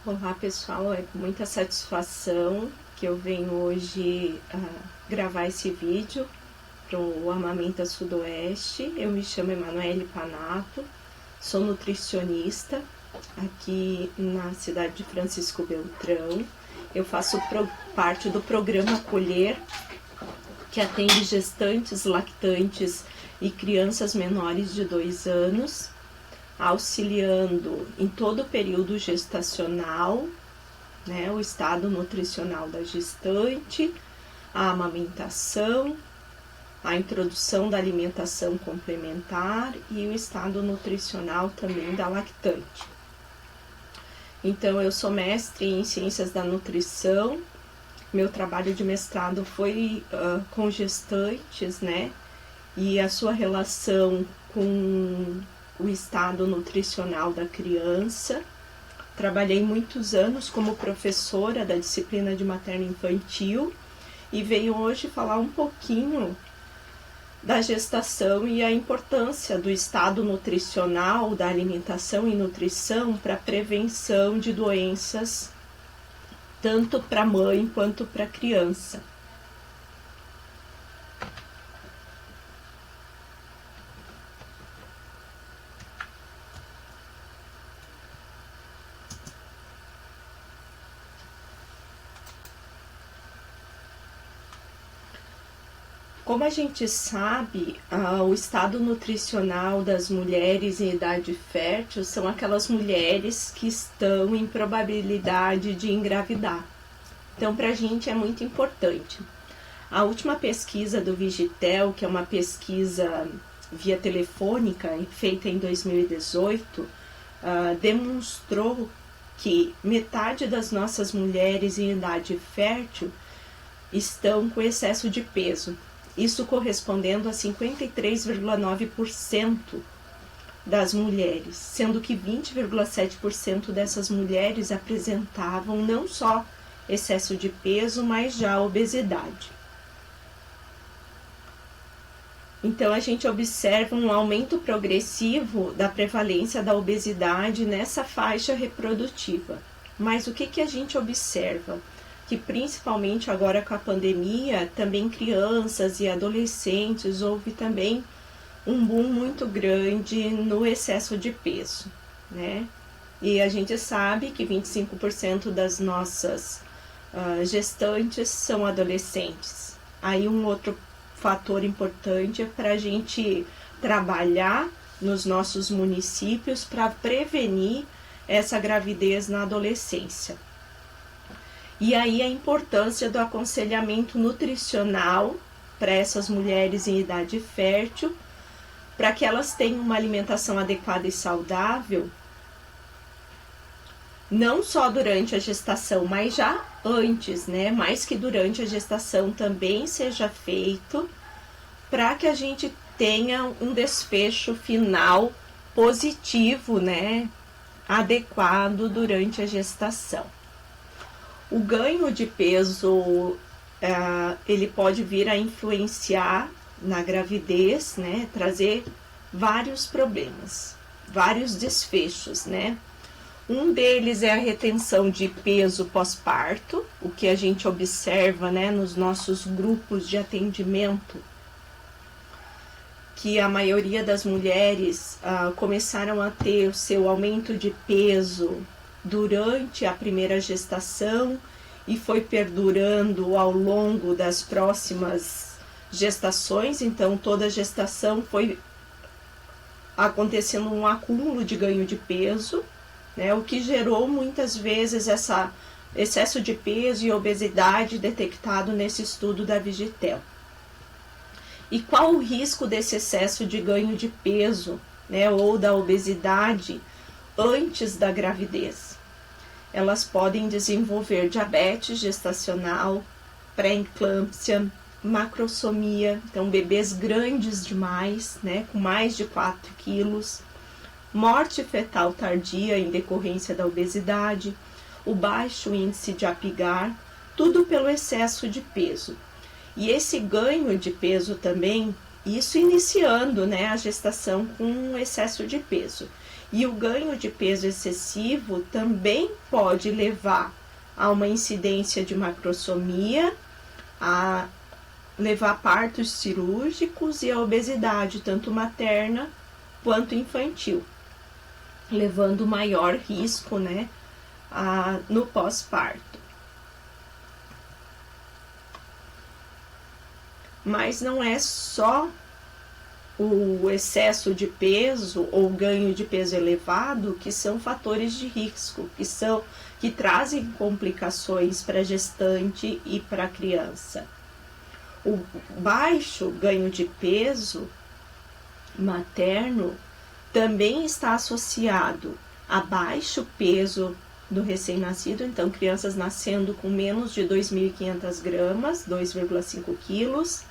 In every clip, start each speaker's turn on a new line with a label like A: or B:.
A: Olá pessoal, é com muita satisfação que eu venho hoje gravar esse vídeo para o Amamenta Sudoeste. Eu me chamo Emanuele Panato, sou nutricionista aqui na cidade de Francisco Beltrão. Eu faço parte do programa Acolher, que atende gestantes, lactantes e crianças menores de 2 anos, auxiliando em todo o período gestacional, né, o estado nutricional da gestante, a amamentação, a introdução da alimentação complementar e o estado nutricional também da lactante. Então, eu sou mestre em Ciências da Nutrição, meu trabalho de mestrado foi com gestantes, né, e a sua relação com o estado nutricional da criança. Trabalhei muitos anos como professora da disciplina de materno-infantil e venho hoje falar um pouquinho da gestação e a importância do estado nutricional, da alimentação e nutrição para a prevenção de doenças, tanto para a mãe quanto para a criança. Como a gente sabe, o estado nutricional das mulheres em idade fértil são aquelas mulheres que estão em probabilidade de engravidar. Então, para a gente é muito importante. A última pesquisa do Vigitel, que é uma pesquisa via telefônica feita em 2018, demonstrou que metade das nossas mulheres em idade fértil estão com excesso de peso. Isso correspondendo a 53,9% das mulheres, sendo que 20,7% dessas mulheres apresentavam não só excesso de peso, mas já obesidade. Então, a gente observa um aumento progressivo da prevalência da obesidade nessa faixa reprodutiva. Mas o que a gente observa? Que principalmente agora com a pandemia, também crianças e adolescentes, houve também um boom muito grande no excesso de peso, né? E a gente sabe que 25% das nossas gestantes são adolescentes. Aí um outro fator importante é para a gente trabalhar nos nossos municípios para prevenir essa gravidez na adolescência. E aí a importância do aconselhamento nutricional para essas mulheres em idade fértil, para que elas tenham uma alimentação adequada e saudável, não só durante a gestação, mas já antes, né? Mais que durante a gestação também seja feito, para que a gente tenha um desfecho final positivo, né? Adequado durante a gestação. O ganho de peso, ele pode vir a influenciar na gravidez, né? Trazer vários problemas, vários desfechos, né? Um deles é a retenção de peso pós-parto, o que a gente observa, né, nos nossos grupos de atendimento, que a maioria das mulheres começaram a ter o seu aumento de peso durante a primeira gestação e foi perdurando ao longo das próximas gestações. Então, toda a gestação foi acontecendo um acúmulo de ganho de peso, né, o que gerou muitas vezes esse excesso de peso e obesidade detectado nesse estudo da Vigitel. E qual o risco desse excesso de ganho de peso, né, ou da obesidade antes da gravidez? Elas podem desenvolver diabetes gestacional, pré-eclâmpsia, macrosomia, então bebês grandes demais, né, com mais de 4 quilos, morte fetal tardia em decorrência da obesidade, o baixo índice de Apgar, tudo pelo excesso de peso. E esse ganho de peso também, isso iniciando, né, a gestação com excesso de peso. E o ganho de peso excessivo também pode levar a uma incidência de macrosomia, a levar a partos cirúrgicos e a obesidade, tanto materna quanto infantil, levando maior risco, né, no pós-parto. Mas não é só o excesso de peso ou ganho de peso elevado que são fatores de risco, que trazem complicações para a gestante e para a criança. O baixo ganho de peso materno também está associado a baixo peso do recém-nascido, então crianças nascendo com menos de 2.500 gramas, 2,5 quilos,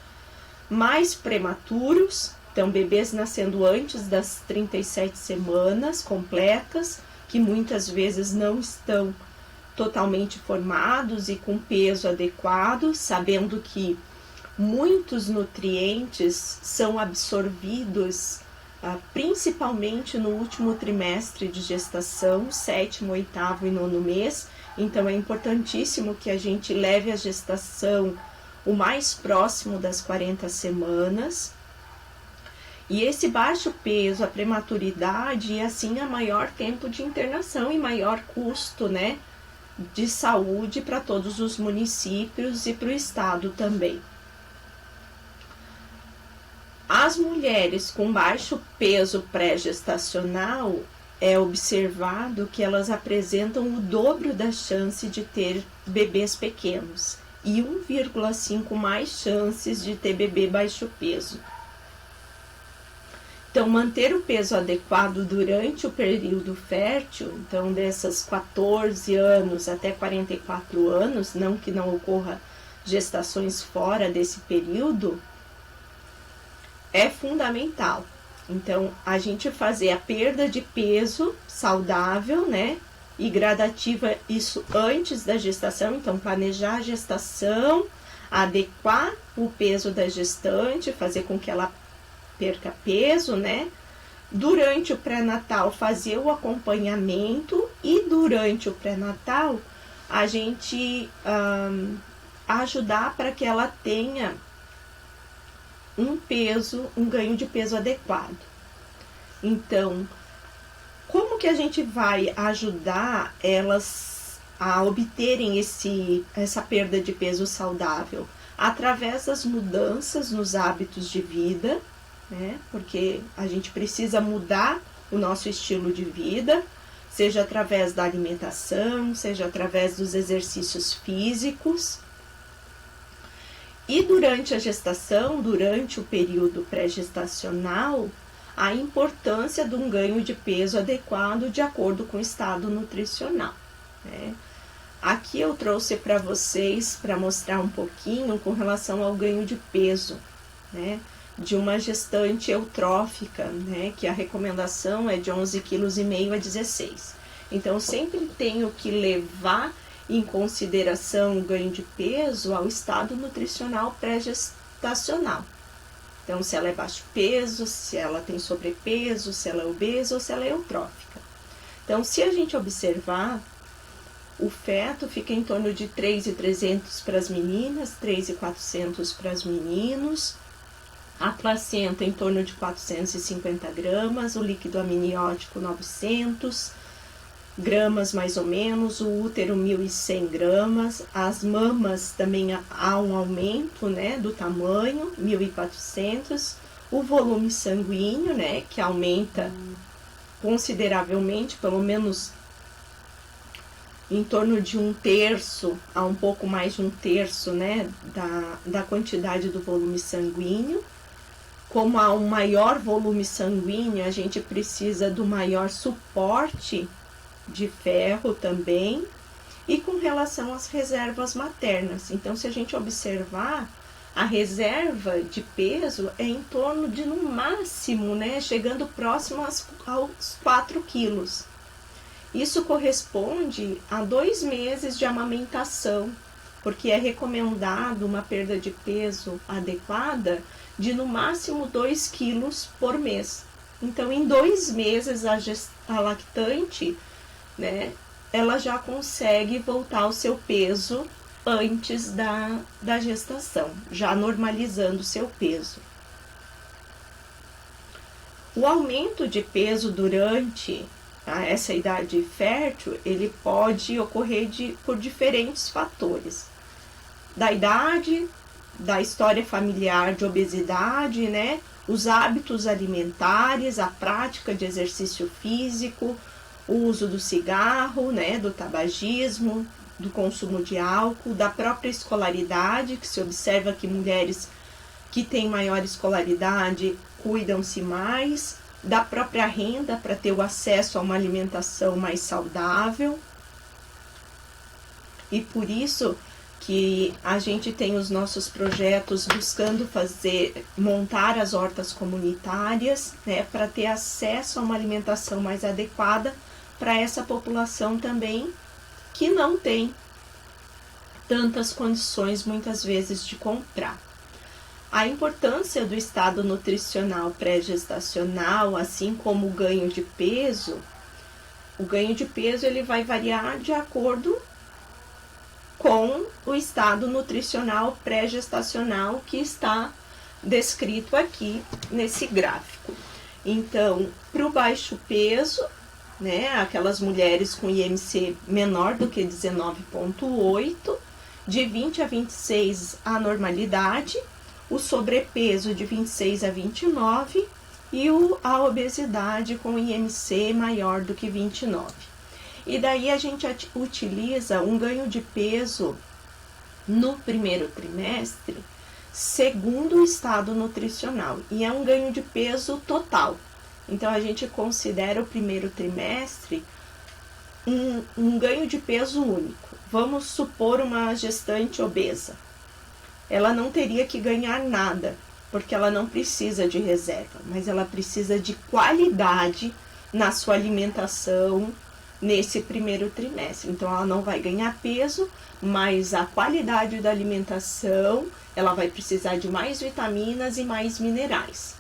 A: mais prematuros, então bebês nascendo antes das 37 semanas completas, que muitas vezes não estão totalmente formados e com peso adequado, sabendo que muitos nutrientes são absorvidos principalmente no último trimestre de gestação, 7º, 8º e 9º mês. Então é importantíssimo que a gente leve a gestação o mais próximo das 40 semanas. E esse baixo peso, a prematuridade e assim a maior tempo de internação e maior custo, né, de saúde para todos os municípios e para o estado também. As mulheres com baixo peso pré-gestacional, é observado que elas apresentam o dobro da chance de ter bebês pequenos e 1,5 mais chances de ter bebê baixo peso. Então, manter o peso adequado durante o período fértil, então dessas 14 anos até 44 anos, não que não ocorra gestações fora desse período, é fundamental. Então, a gente fazer a perda de peso saudável, né, e gradativa, isso antes da gestação, então planejar a gestação, adequar o peso da gestante, fazer com que ela perca peso, né? Durante o pré-natal, fazer o acompanhamento e durante o pré-natal, a gente ajudar para que ela tenha um ganho de peso adequado. Então, como que a gente vai ajudar elas a obterem essa perda de peso saudável? Através das mudanças nos hábitos de vida, né? Porque a gente precisa mudar o nosso estilo de vida, seja através da alimentação, seja através dos exercícios físicos. E durante a gestação, durante o período pré-gestacional, a importância de um ganho de peso adequado de acordo com o estado nutricional, né? Aqui eu trouxe para vocês, para mostrar um pouquinho com relação ao ganho de peso, né, de uma gestante eutrófica, né, que a recomendação é de 11,5 kg a 16. Então, sempre tenho que levar em consideração o ganho de peso ao estado nutricional pré-gestacional. Então, se ela é baixo peso, se ela tem sobrepeso, se ela é obesa ou se ela é eutrófica. Então, se a gente observar, o feto fica em torno de 3.300 para as meninas, 3.400 para os meninos, a placenta em torno de 450 gramas, o líquido amniótico 900 gramas mais ou menos, o útero 1.100 gramas, as mamas também há um aumento, né, do tamanho, 1.400, o volume sanguíneo, né, que aumenta consideravelmente, pelo menos em torno de 1/3 a um pouco mais de 1/3, né, da quantidade do volume sanguíneo. Como há um maior volume sanguíneo, a gente precisa do maior suporte de ferro também, e com relação às reservas maternas. Então, se a gente observar, a reserva de peso é em torno de, no máximo, né, chegando próximo aos 4 quilos. Isso corresponde a 2 meses de amamentação, porque é recomendado uma perda de peso adequada de no máximo 2 quilos por mês. Então, em 2 meses, a lactante, né, ela já consegue voltar ao seu peso antes da gestação, já normalizando o seu peso. O aumento de peso durante essa idade fértil, ele pode ocorrer por diferentes fatores. Da idade, da história familiar de obesidade, né? Os hábitos alimentares, a prática de exercício físico, o uso do cigarro, né? Do tabagismo, do consumo de álcool, da própria escolaridade, que se observa que mulheres que têm maior escolaridade cuidam-se mais, da própria renda para ter o acesso a uma alimentação mais saudável. E por isso que a gente tem os nossos projetos buscando montar as hortas comunitárias, né, para ter acesso a uma alimentação mais adequada para essa população também que não tem tantas condições muitas vezes de comprar. A importância do estado nutricional pré-gestacional, assim como o ganho de peso ele vai variar de acordo com o estado nutricional pré-gestacional que está descrito aqui nesse gráfico. Então, para o baixo peso, né, aquelas mulheres com IMC menor do que 19,8, de 20 a 26 a normalidade, o sobrepeso de 26 a 29 e a obesidade com IMC maior do que 29. E daí a gente utiliza um ganho de peso no primeiro trimestre segundo o estado nutricional, e é um ganho de peso total. Então a gente considera o primeiro trimestre um ganho de peso único. Vamos supor uma gestante obesa. Ela não teria que ganhar nada, porque ela não precisa de reserva, mas ela precisa de qualidade na sua alimentação nesse primeiro trimestre. Então ela não vai ganhar peso, mas a qualidade da alimentação, ela vai precisar de mais vitaminas e mais minerais.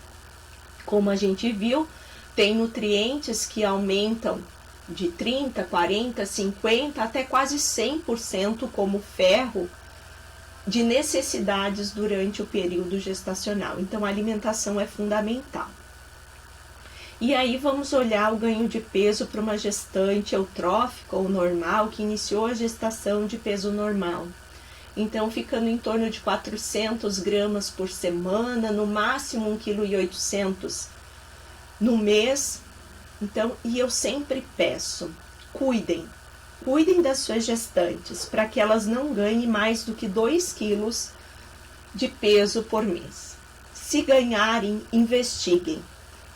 A: Como a gente viu, tem nutrientes que aumentam de 30, 40, 50 até quase 100%, como ferro, de necessidades durante o período gestacional. Então a alimentação é fundamental. E aí vamos olhar o ganho de peso para uma gestante eutrófica ou normal que iniciou a gestação de peso normal. Então ficando em torno de 400 gramas por semana, no máximo 1,8 kg no mês. Então, e eu sempre peço, cuidem das suas gestantes, para que elas não ganhem mais do que 2 quilos de peso por mês. Se ganharem, investiguem.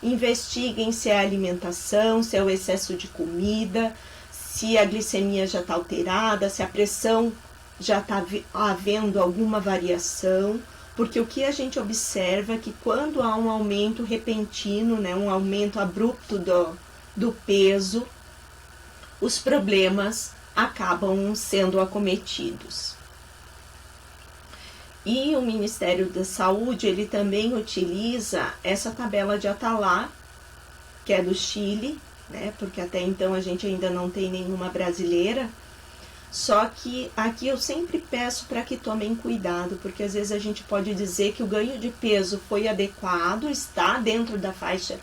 A: Investiguem se é a alimentação, se é o excesso de comida, se a glicemia já está alterada, se a pressão já está havendo alguma variação, porque o que a gente observa é que quando há um aumento repentino, né, um aumento abrupto do peso, os problemas acabam sendo acometidos. E o Ministério da Saúde, ele também utiliza essa tabela de Atala, que é do Chile, né, porque até então a gente ainda não tem nenhuma brasileira. Só que aqui eu sempre peço para que tomem cuidado, porque às vezes a gente pode dizer que o ganho de peso foi adequado, está dentro da faixa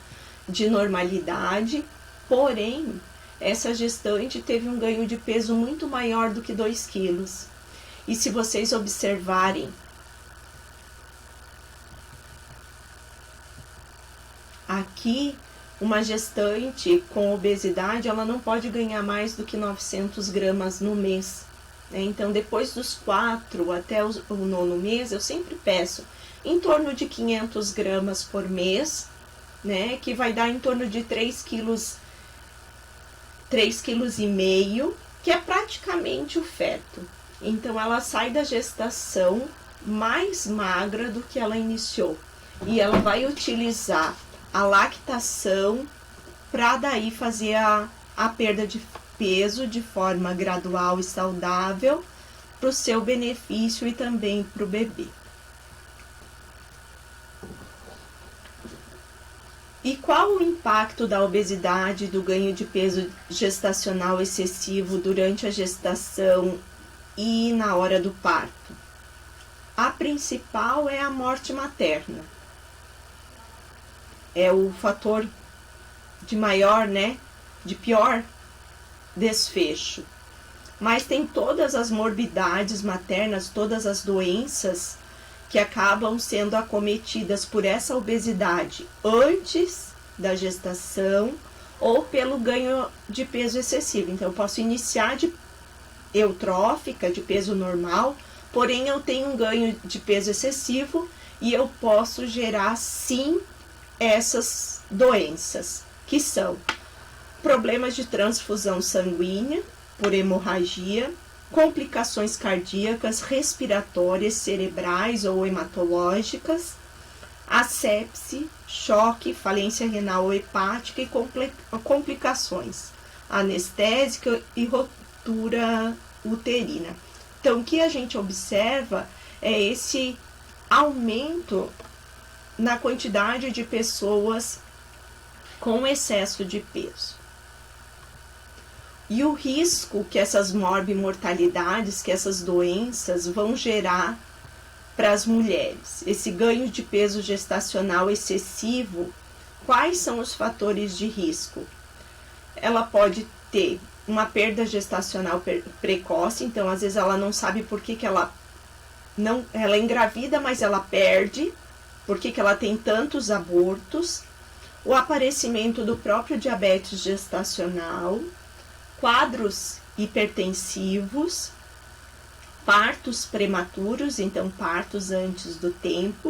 A: de normalidade, porém, essa gestante teve um ganho de peso muito maior do que 2 quilos. E se vocês observarem aqui, uma gestante com obesidade, ela não pode ganhar mais do que 900 gramas no mês. Né? Então, depois dos 4 até o 9º mês, eu sempre peço em torno de 500 gramas por mês, né? Que vai dar em torno de 3,5 kg, que é praticamente o feto. Então, ela sai da gestação mais magra do que ela iniciou. E ela vai utilizar a lactação para daí fazer a perda de peso de forma gradual e saudável para o seu benefício e também para o bebê. E qual o impacto da obesidade, do ganho de peso gestacional excessivo durante a gestação e na hora do parto? A principal é a morte materna. É o fator de maior, de pior desfecho. Mas tem todas as morbidades maternas, todas as doenças que acabam sendo acometidas por essa obesidade antes da gestação ou pelo ganho de peso excessivo. Então, eu posso iniciar de eutrófica, de peso normal, porém eu tenho um ganho de peso excessivo e eu posso gerar, sim, essas doenças, que são problemas de transfusão sanguínea por hemorragia, complicações cardíacas, respiratórias, cerebrais ou hematológicas, asepse, choque, falência renal ou hepática e complicações anestésica e ruptura uterina. Então, o que a gente observa é esse aumento na quantidade de pessoas com excesso de peso. E o risco que essas morbimortalidades, que essas doenças vão gerar para as mulheres. Esse ganho de peso gestacional excessivo, quais são os fatores de risco? Ela pode ter uma perda gestacional precoce, então às vezes ela não sabe por que ela é engravida, mas ela perde, por que ela tem tantos abortos, o aparecimento do próprio diabetes gestacional, quadros hipertensivos, partos prematuros, então partos antes do tempo,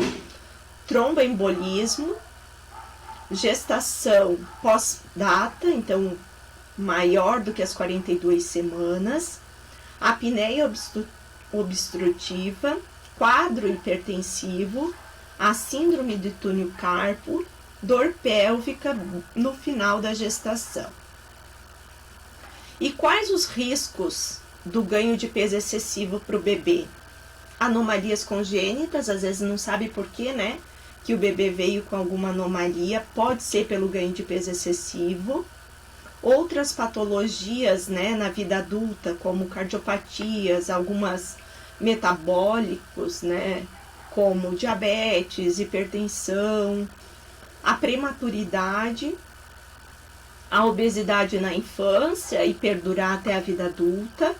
A: tromboembolismo, gestação pós-data, então maior do que as 42 semanas, apneia obstrutiva, quadro hipertensivo, a síndrome de túnel-carpo, dor pélvica no final da gestação. E quais os riscos do ganho de peso excessivo para o bebê? Anomalias congênitas, às vezes não sabe por quê, que o bebê veio com alguma anomalia, pode ser pelo ganho de peso excessivo. Outras patologias, na vida adulta, como cardiopatias, algumas metabólicos, como diabetes, hipertensão, a prematuridade, a obesidade na infância e perdurar até a vida adulta,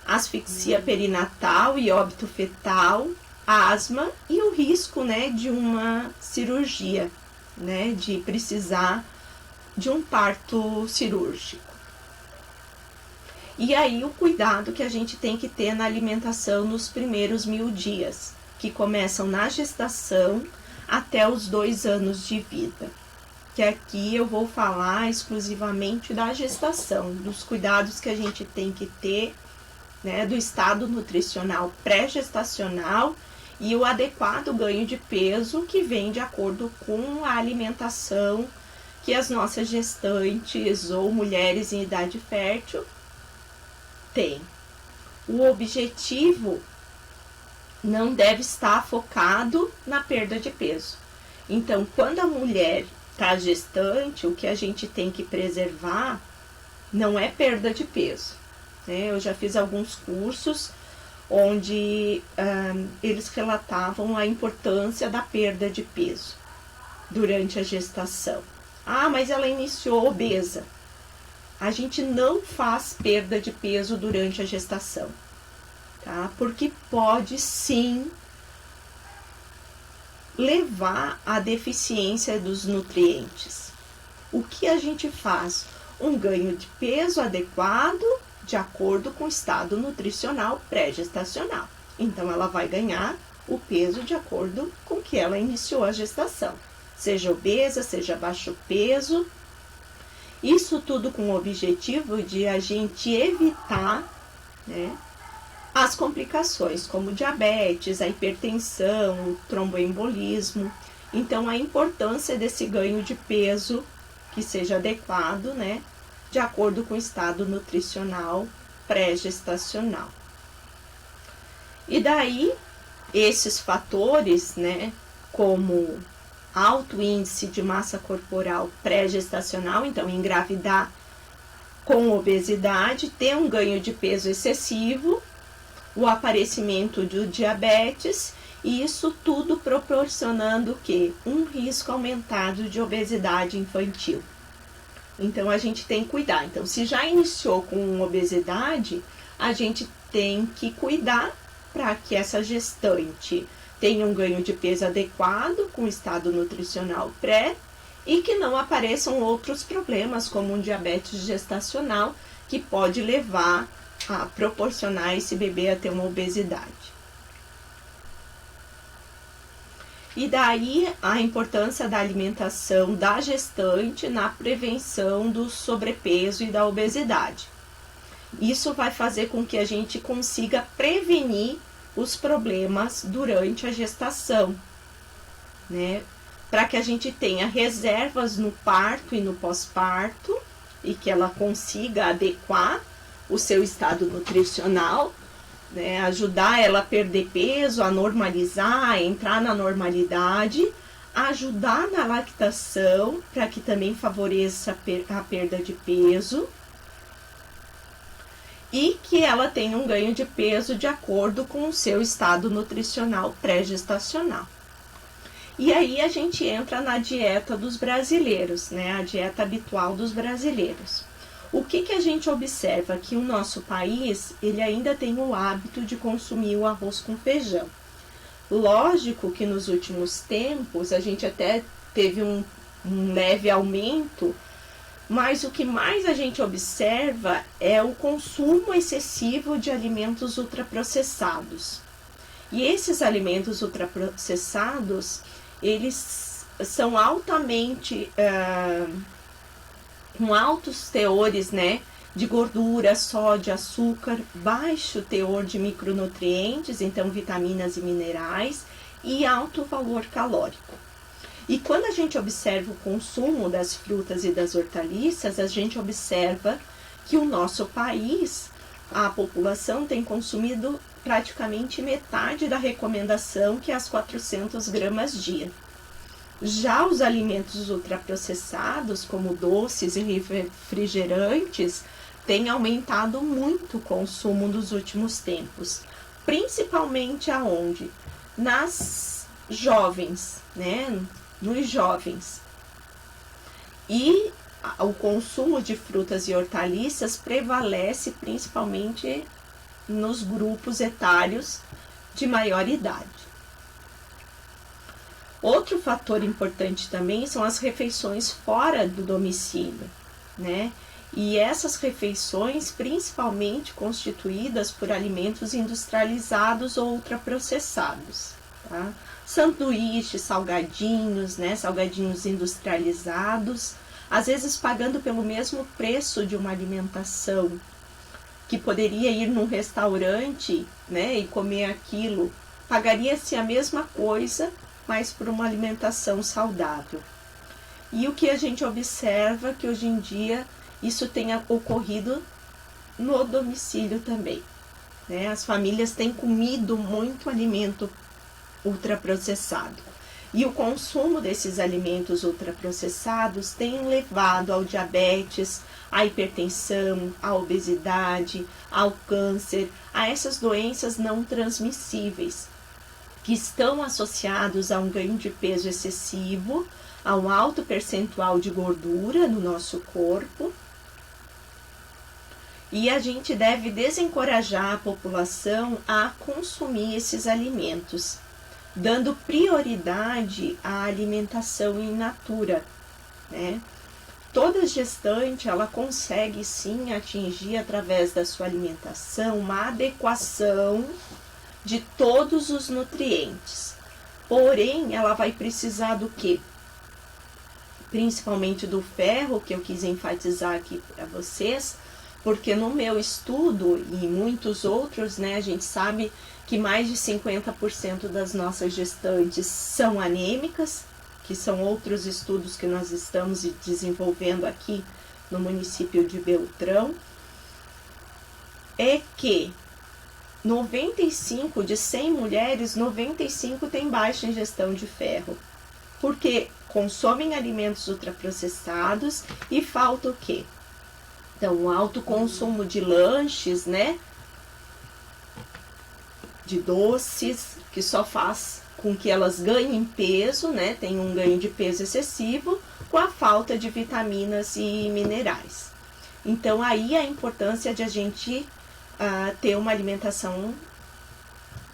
A: asfixia perinatal e óbito fetal, asma e o risco, de uma cirurgia, de precisar de um parto cirúrgico. E aí o cuidado que a gente tem que ter na alimentação nos primeiros 1000 dias, que começam na gestação até os 2 anos de vida. Que aqui eu vou falar exclusivamente da gestação, dos cuidados que a gente tem que ter, do estado nutricional pré-gestacional e o adequado ganho de peso que vem de acordo com a alimentação que as nossas gestantes ou mulheres em idade fértil têm. O objetivo não deve estar focado na perda de peso. Então, quando a mulher está gestante, o que a gente tem que preservar não é perda de peso. Eu já fiz alguns cursos onde eles relatavam a importância da perda de peso durante a gestação. Ah, mas ela iniciou obesa. A gente não faz perda de peso durante a gestação, tá? Porque pode sim levar à deficiência dos nutrientes. O que a gente faz? Um ganho de peso adequado de acordo com o estado nutricional pré-gestacional. Então, ela vai ganhar o peso de acordo com que ela iniciou a gestação. Seja obesa, seja baixo peso. Isso tudo com o objetivo de a gente evitar, as complicações, como diabetes, a hipertensão, o tromboembolismo. Então, a importância desse ganho de peso que seja adequado, de acordo com o estado nutricional pré-gestacional. E daí, esses fatores, como alto índice de massa corporal pré-gestacional, então engravidar com obesidade, ter um ganho de peso excessivo, o aparecimento do diabetes, e isso tudo proporcionando o quê? Um risco aumentado de obesidade infantil. Então a gente tem que cuidar. Então, se já iniciou com obesidade, a gente tem que cuidar para que essa gestante tenha um ganho de peso adequado, com estado nutricional pré, e que não apareçam outros problemas, como um diabetes gestacional, que pode levar a proporcionar esse bebê a ter uma obesidade. E daí a importância da alimentação da gestante na prevenção do sobrepeso e da obesidade. Isso vai fazer com que a gente consiga prevenir os problemas durante a gestação, né? Para que a gente tenha reservas no parto e no pós-parto e que ela consiga adequar o seu estado nutricional, né? Ajudar ela a perder peso, a normalizar, a entrar na normalidade, ajudar na lactação para que também favoreça a perda de peso e que ela tenha um ganho de peso de acordo com o seu estado nutricional pré-gestacional. E aí a gente entra na dieta dos brasileiros, né? A dieta habitual dos brasileiros. O que a gente observa? Que o nosso país, ele ainda tem o hábito de consumir o arroz com feijão. Lógico que nos últimos tempos a gente até teve um leve aumento, mas o que mais a gente observa é o consumo excessivo de alimentos ultraprocessados. E esses alimentos ultraprocessados, eles são altamente, com altos teores, né, de gordura, sódio, açúcar, baixo teor de micronutrientes, então vitaminas e minerais, e alto valor calórico. E quando a gente observa o consumo das frutas e das hortaliças, a gente observa que o nosso país, a população tem consumido praticamente metade da recomendação, que é as 400 gramas dia. Já os alimentos ultraprocessados, como doces e refrigerantes, têm aumentado muito o consumo nos últimos tempos. Principalmente aonde? Nas jovens, né? Nos jovens. E o consumo de frutas e hortaliças prevalece principalmente nos grupos etários de maior idade. Outro fator importante também são as refeições fora do domicílio, né? E essas refeições principalmente constituídas por alimentos industrializados ou ultraprocessados, tá? Sanduíches, salgadinhos, né? Salgadinhos industrializados, às vezes pagando pelo mesmo preço de uma alimentação, que poderia ir num restaurante, né, e comer aquilo, pagaria-se a mesma coisa, mas por uma alimentação saudável. E o que a gente observa que hoje em dia isso tenha ocorrido no domicílio também, né? As famílias têm comido muito alimento ultraprocessado. E o consumo desses alimentos ultraprocessados tem levado ao diabetes, à hipertensão, à obesidade, ao câncer, a essas doenças não transmissíveis, que estão associados a um ganho de peso excessivo, a um alto percentual de gordura no nosso corpo. E a gente deve desencorajar a população a consumir esses alimentos, dando prioridade à alimentação in natura, né? Toda gestante, ela consegue sim atingir através da sua alimentação uma adequação de todos os nutrientes. Porém, ela vai precisar do quê? Principalmente do ferro, que eu quis enfatizar aqui para vocês, porque no meu estudo e em muitos outros, né, a gente sabe que mais de 50% das nossas gestantes são anêmicas, que são outros estudos que nós estamos desenvolvendo aqui no município de Beltrão, é que 95 de 100 mulheres, 95 têm baixa ingestão de ferro. porque consomem alimentos ultraprocessados e falta o quê? Então, o alto consumo de lanches, né? De doces, que só faz com que elas ganhem peso, né? Tem um ganho de peso excessivo, com a falta de vitaminas e minerais. Então, aí a importância de a gente ter uma alimentação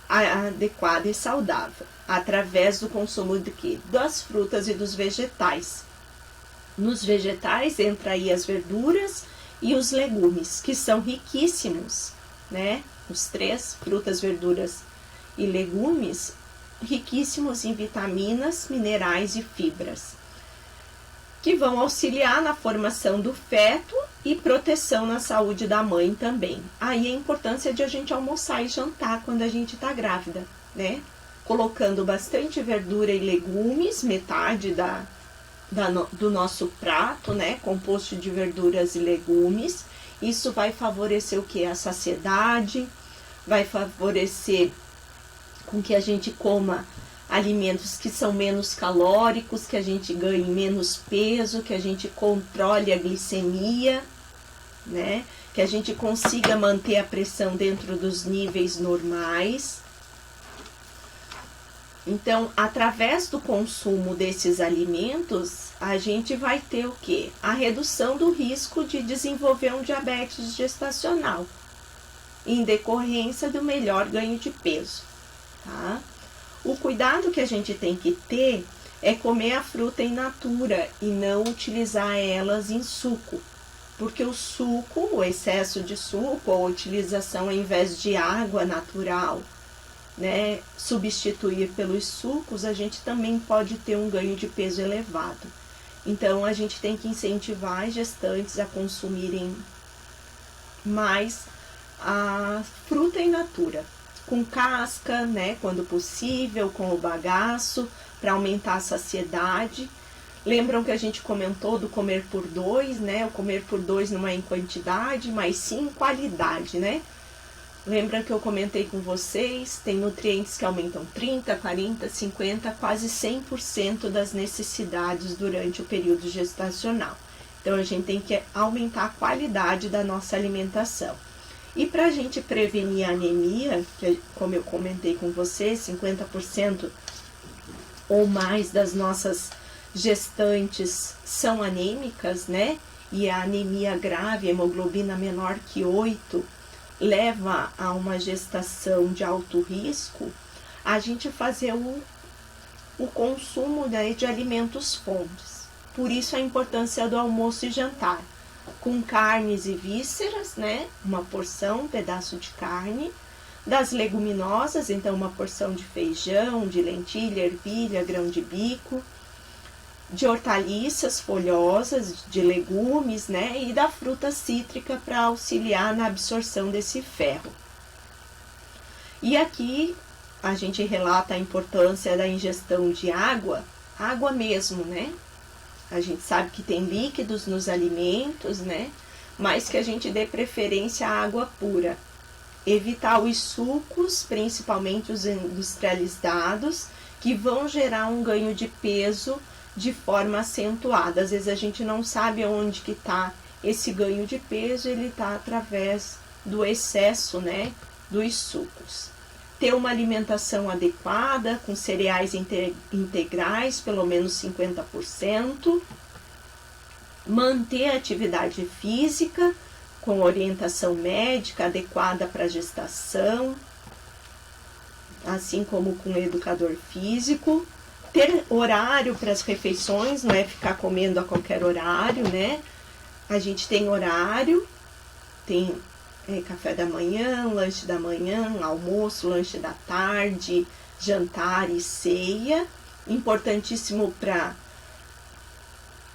A: adequada e saudável, através do consumo de quê? Das frutas e dos vegetais. Nos vegetais entra aí as verduras e os legumes, que são riquíssimos, né? Os três, frutas, verduras e legumes, riquíssimos em vitaminas, minerais e fibras, que vão auxiliar na formação do feto e proteção na saúde da mãe também. Aí a importância de a gente almoçar e jantar quando a gente está grávida, né? Colocando bastante verdura e legumes, metade do nosso prato, né? Composto de verduras e legumes. Isso vai favorecer o que? A saciedade, vai favorecer com que a gente coma alimentos que são menos calóricos, que a gente ganhe menos peso, que a gente controle a glicemia, né? Que a gente consiga manter a pressão dentro dos níveis normais. Então, através do consumo desses alimentos, a gente vai ter o quê? A redução do risco de desenvolver um diabetes gestacional, em decorrência do melhor ganho de peso, tá? O cuidado que a gente tem que ter é comer a fruta in natura e não utilizar elas em suco, porque o suco, o excesso de suco, ou a utilização ao invés de água natural, né, substituir pelos sucos, a gente também pode ter um ganho de peso elevado. Então, a gente tem que incentivar as gestantes a consumirem mais a fruta in natura, com casca, né, quando possível, com o bagaço, para aumentar a saciedade. Lembram que a gente comentou do comer por dois, né? O comer por dois não é em quantidade, mas sim em qualidade, né? Lembra que eu comentei com vocês, tem nutrientes que aumentam 30, 40, 50, quase 100% das necessidades durante o período gestacional. Então, a gente tem que aumentar a qualidade da nossa alimentação. E para a gente prevenir a anemia, que como eu comentei com vocês, 50% ou mais das nossas gestantes são anêmicas, né? E a anemia grave, a hemoglobina menor que 8, leva a uma gestação de alto risco, a gente fazer o consumo, né, de alimentos fontes. Por isso a importância do almoço e jantar, com carnes e vísceras, né? Uma porção, um pedaço de carne, das leguminosas, então uma porção de feijão, de lentilha, ervilha, grão de bico, de hortaliças folhosas, de legumes, né? E da fruta cítrica para auxiliar na absorção desse ferro. E aqui a gente relata a importância da ingestão de água, água mesmo, né? A gente sabe que tem líquidos nos alimentos, né? Mas que a gente dê preferência à água pura. Evitar os sucos, principalmente os industrializados, que vão gerar um ganho de peso de forma acentuada. Às vezes a gente não sabe onde que está esse ganho de peso, ele está através do excesso, né, dos sucos. Ter uma alimentação adequada, com cereais integrais, pelo menos 50%. Manter a atividade física, com orientação médica adequada para a gestação, assim como com o educador físico. Ter horário para as refeições, não é ficar comendo a qualquer horário, né? A gente tem horário, tem café da manhã, lanche da manhã, almoço, lanche da tarde, jantar e ceia. Importantíssimo para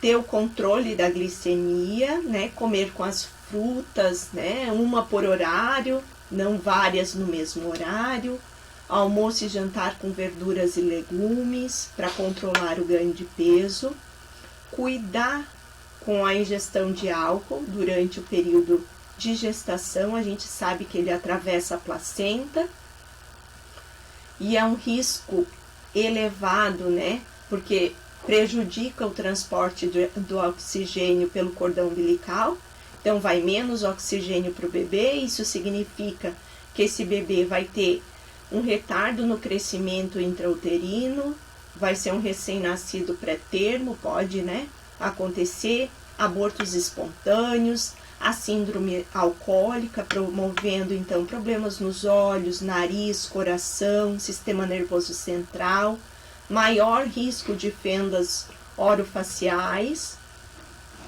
A: ter o controle da glicemia, né? Comer com as frutas, né? Uma por horário, não várias no mesmo horário. Almoço e jantar com verduras e legumes para controlar o ganho de peso. Cuidar com a ingestão de álcool durante o período de gestação. A gente sabe que ele atravessa a placenta e é um risco elevado, né? Porque prejudica o transporte do oxigênio pelo cordão umbilical, então vai menos oxigênio para o bebê. Isso significa que esse bebê vai ter um retardo no crescimento intrauterino, vai ser um recém-nascido pré-termo, pode, né, acontecer, abortos espontâneos, a síndrome alcoólica, promovendo então problemas nos olhos, nariz, coração, sistema nervoso central, maior risco de fendas orofaciais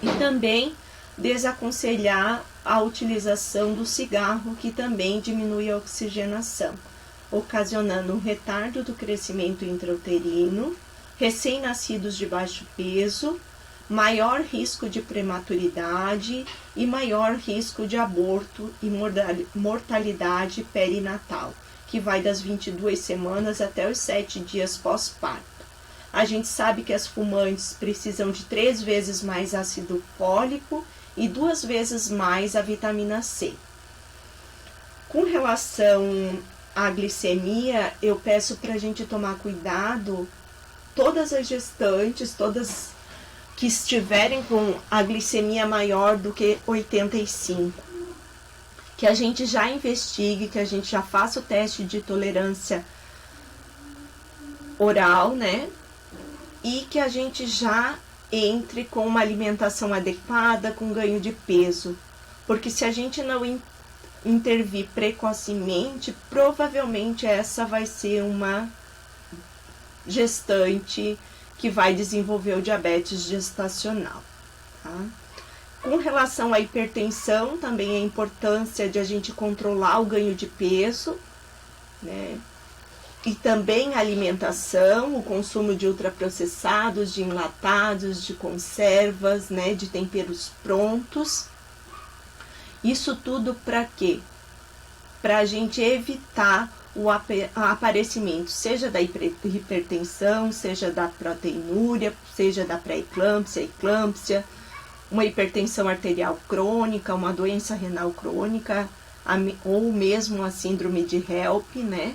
A: e também desaconselhar a utilização do cigarro, que também diminui a oxigenação, ocasionando um retardo do crescimento intrauterino, recém-nascidos de baixo peso, maior risco de prematuridade e maior risco de aborto e mortalidade perinatal, que vai das 22 semanas até os 7 dias pós-parto. A gente sabe que as fumantes precisam de 3 vezes mais ácido fólico e 2 vezes mais a vitamina C. Com relação à glicemia, eu peço para a gente tomar cuidado, todas as gestantes, todas que estiverem com a glicemia maior do que 85, que a gente já investigue, que a gente já faça o teste de tolerância oral, né? E que a gente já entre com uma alimentação adequada, com ganho de peso. Porque se a gente não intervir precocemente, provavelmente essa vai ser uma gestante que vai desenvolver o diabetes gestacional. Tá? Com relação à hipertensão, também a importância de a gente controlar o ganho de peso, né? E também a alimentação, o consumo de ultraprocessados, de enlatados, de conservas, né? De temperos prontos. Isso tudo para quê? Para a gente evitar o aparecimento, seja da hipertensão, seja da proteinúria, seja da pré-eclâmpsia, eclâmpsia, uma hipertensão arterial crônica, uma doença renal crônica, ou mesmo a síndrome de HELP, né?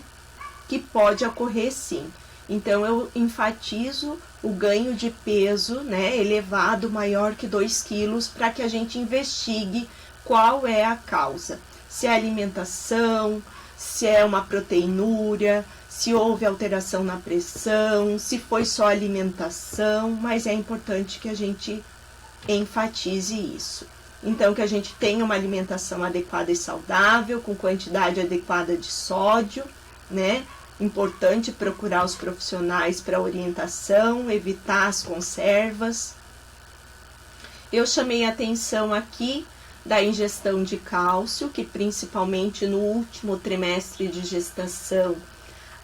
A: Que pode ocorrer sim. Então, eu enfatizo o ganho de peso, né, elevado, maior que 2 quilos, para que a gente investigue qual é a causa. Se é alimentação, se é uma proteinúria, se houve alteração na pressão, se foi só alimentação, mas é importante que a gente enfatize isso. Então, que a gente tenha uma alimentação adequada e saudável, com quantidade adequada de sódio, né? Importante procurar os profissionais para orientação, evitar as conservas. Eu chamei a atenção aqui da ingestão de cálcio, que principalmente no último trimestre de gestação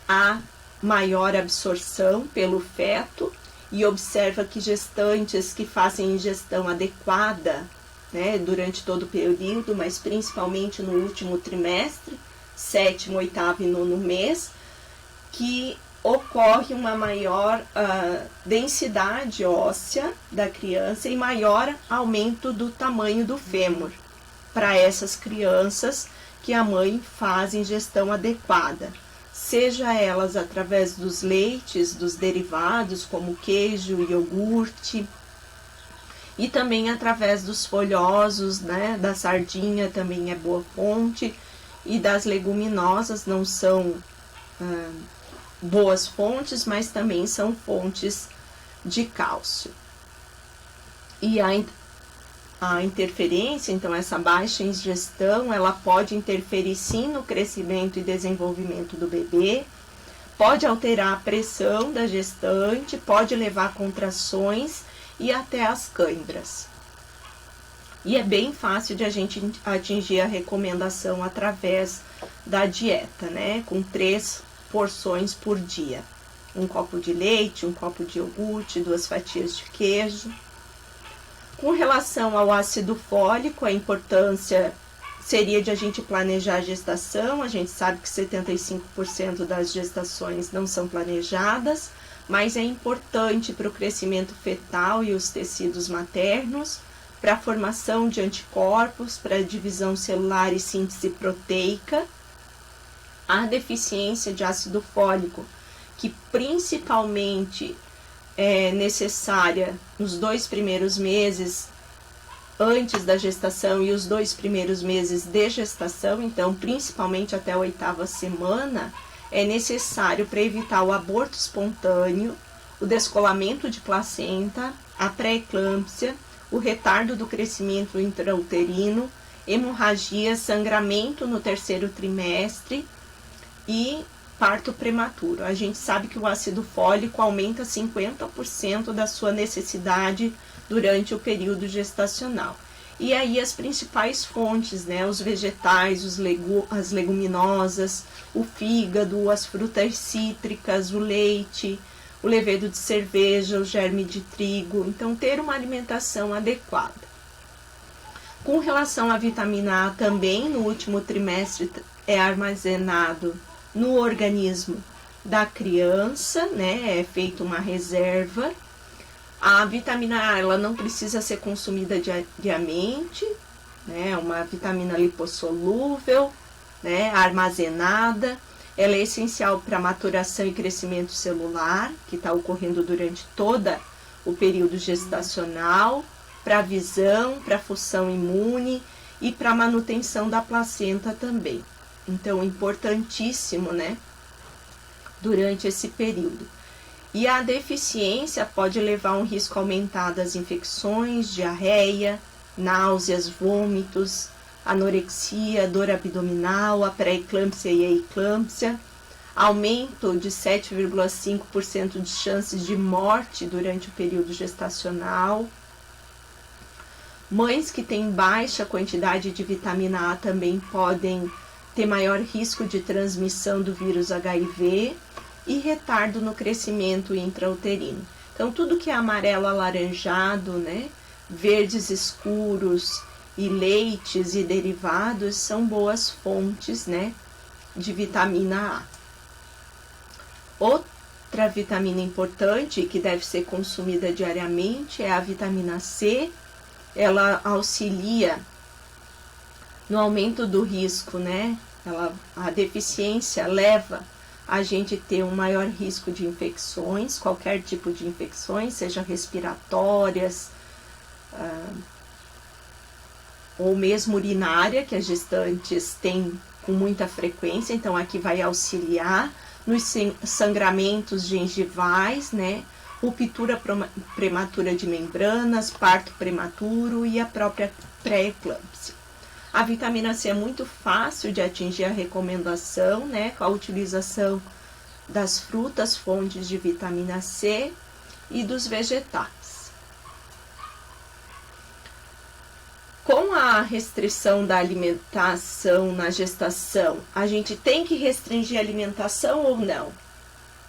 A: há maior absorção pelo feto, e observa que gestantes que fazem ingestão adequada, né, durante todo o período, mas principalmente no último trimestre, 7º, 8º e 9º mês, que ocorre uma maior densidade óssea da criança e maior aumento do tamanho do fêmur para essas crianças que a mãe faz ingestão adequada, seja elas através dos leites, dos derivados como queijo, iogurte, e também através dos folhosos, né, da sardinha também é boa fonte, e das leguminosas não são boas fontes, mas também são fontes de cálcio. E a interferência, então essa baixa ingestão, ela pode interferir sim no crescimento e desenvolvimento do bebê, pode alterar a pressão da gestante, pode levar a contrações e até as câimbras. E é bem fácil de a gente atingir a recomendação através da dieta, né? Com 3 porções por dia. 1 copo de leite, 1 copo de iogurte, 2 fatias de queijo. Com relação ao ácido fólico, a importância seria de a gente planejar a gestação. A gente sabe que 75% das gestações não são planejadas, mas é importante para o crescimento fetal e os tecidos maternos, para a formação de anticorpos, para a divisão celular e síntese proteica. A deficiência de ácido fólico, que principalmente é necessária nos 2 primeiros meses antes da gestação e os 2 primeiros meses de gestação, então principalmente até a 8ª semana, é necessário para evitar o aborto espontâneo, o descolamento de placenta, a pré-eclâmpsia, o retardo do crescimento intrauterino, hemorragia, sangramento no 3º trimestre e parto prematuro. A gente sabe que o ácido fólico aumenta 50% da sua necessidade durante o período gestacional. E aí as principais fontes, né, os vegetais, as leguminosas, o fígado, as frutas cítricas, o leite, o levedo de cerveja, o germe de trigo. Então, ter uma alimentação adequada. Com relação à vitamina A, também no último trimestre é armazenado no organismo da criança, né? É feita uma reserva. A vitamina A, ela não precisa ser consumida diariamente, né? É uma vitamina lipossolúvel, né? Armazenada. Ela é essencial para a maturação e crescimento celular, que está ocorrendo durante todo o período gestacional, para a visão, para a função imune e para a manutenção da placenta também. Então, importantíssimo, né? Durante esse período. E a deficiência pode levar a um risco aumentado às infecções, diarreia, náuseas, vômitos, anorexia, dor abdominal, a pré-eclâmpsia e a eclâmpsia, aumento de 7,5% de chances de morte durante o período gestacional. Mães que têm baixa quantidade de vitamina A também podem ter maior risco de transmissão do vírus HIV e retardo no crescimento intrauterino. Então, tudo que é amarelo alaranjado, né, verdes escuros e leites e derivados são boas fontes, né, de vitamina A. Outra vitamina importante que deve ser consumida diariamente é a vitamina C. Ela auxilia no aumento do risco, né? A deficiência leva a gente ter um maior risco de infecções, qualquer tipo de infecções, seja respiratórias, ou mesmo urinária, que as gestantes têm com muita frequência, então aqui vai auxiliar nos sangramentos gengivais, né? Ruptura prematura de membranas, parto prematuro e a própria pré-eclâmpsia. A vitamina C é muito fácil de atingir a recomendação, né, com a utilização das frutas, fontes de vitamina C e dos vegetais. Com a restrição da alimentação na gestação, a gente tem que restringir a alimentação ou não?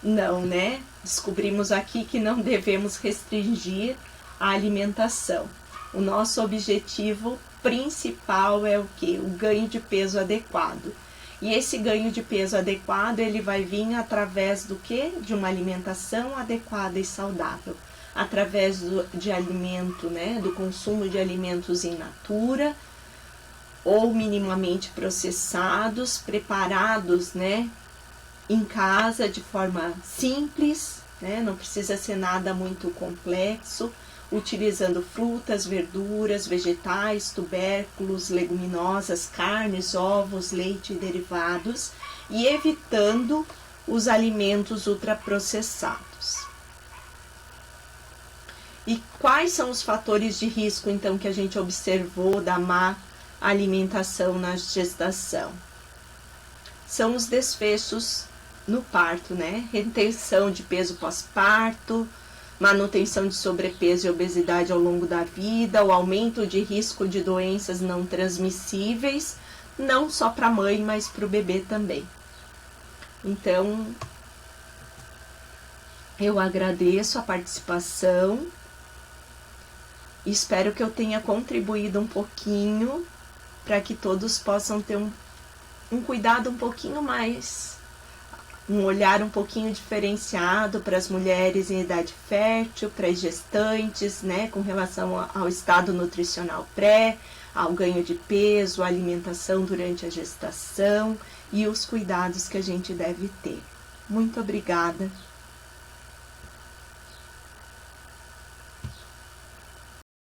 A: Não, né? Descobrimos aqui que não devemos restringir a alimentação. O nosso objetivo principal é o quê? O ganho de peso adequado. E esse ganho de peso adequado, ele vai vir através do quê? De uma alimentação adequada e saudável. Através de alimento, né? Do consumo de alimentos in natura ou minimamente processados, preparados, né? Em casa de forma simples, né? Não precisa ser nada muito complexo, utilizando frutas, verduras, vegetais, tubérculos, leguminosas, carnes, ovos, leite e derivados, e evitando os alimentos ultraprocessados. E quais são os fatores de risco, então, que a gente observou da má alimentação na gestação? São os desfechos no parto, né? Retenção de peso pós-parto, manutenção de sobrepeso e obesidade ao longo da vida, o aumento de risco de doenças não transmissíveis, não só para a mãe, mas para o bebê também. Então, eu agradeço a participação, espero que eu tenha contribuído um pouquinho para que todos possam ter um cuidado um pouquinho mais, um olhar um pouquinho diferenciado para as mulheres em idade fértil, para as gestantes, né, com relação ao estado nutricional pré, ao ganho de peso, à alimentação durante a gestação e os cuidados que a gente deve ter. Muito obrigada.